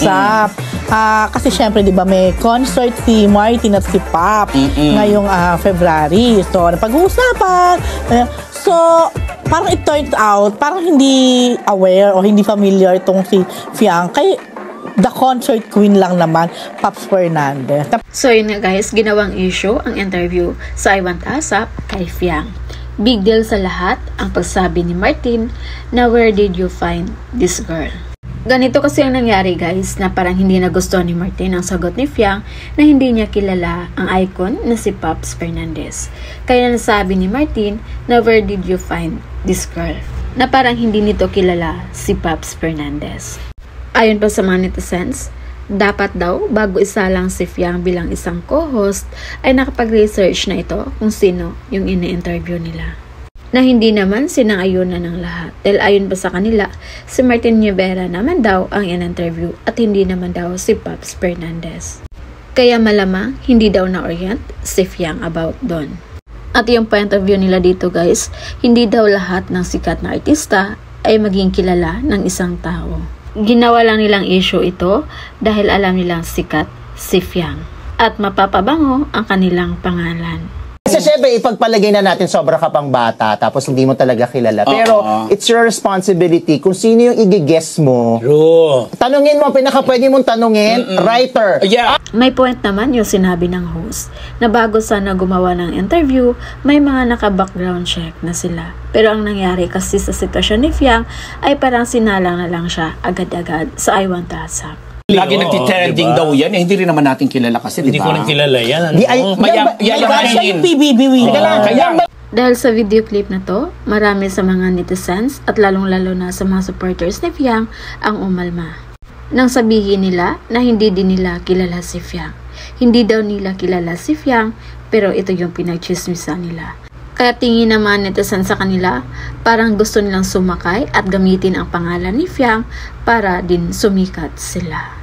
usap. Kasi syempre, di ba, may concert si Martin at si Pop ngayong February. So, napag-uusapan. So, parang it turns out, parang hindi aware o hindi familiar itong si Fiang kay the concert queen lang naman, Pops Fernandez. So yun nga guys, ginawang issue ang interview sa I Want ASAP kay Fiang. Big deal sa lahat ang pagsabi ni Martin na where did you find this girl? Ganito kasi ang nangyari guys, na parang hindi nagustuhan ni Martin ang sagot ni Fiang na hindi niya kilala ang icon na si Pops Fernandez. Kaya nasabi ni Martin na where did you find this girl? Na parang hindi nito kilala si Pops Fernandez. Ayon pa sa mga netizens, dapat daw bago isalang si Fiang bilang isang co-host ay nakapag-research na ito kung sino yung ini-interview nila. Na hindi naman sinang-ayunan ng lahat dahil ayon pa sa kanila, si Martin Nievera naman daw ang in-interview at hindi naman daw si Pops Fernandez. Kaya malamang hindi daw na-orient si Fiang about doon. At yung point of view nila dito guys, hindi daw lahat ng sikat na artista ay maging kilala ng isang tao. Ginawa lang nilang issue ito dahil alam nilang sikat si Fiang at mapapabango ang kanilang pangalan. Kasi syempre, ipagpalagay na natin sobra ka pang bata tapos hindi mo talaga kilala. Pero it's your responsibility kung sino yung i-guess mo. True. Tanungin mo, pwede mong tanungin, writer. Yeah. May point naman yung sinabi ng host na bago sana gumawa ng interview, may mga naka-background check na sila. Pero ang nangyari kasi sa sitwasyon ni Fiang ay parang sinalang na lang siya agad-agad sa I Want ASAP. Lagi nagtitrending daw yan. Hindi rin naman natin kilala kasi, Hindi ko rin kilala yan. Yung PBB winner. Dahil sa video clip na to, marami sa mga netizens at lalong-lalo na sa mga supporters ni Fiang ang umalma. Nang sabihin nila na hindi din nila kilala si Fiang. Hindi daw nila kilala si Fiang, pero ito yung pinagchismisan nila. Kaya tingin naman netizen sa kanila, parang gusto nilang sumakay at gamitin ang pangalan ni Fiang para din sumikat sila.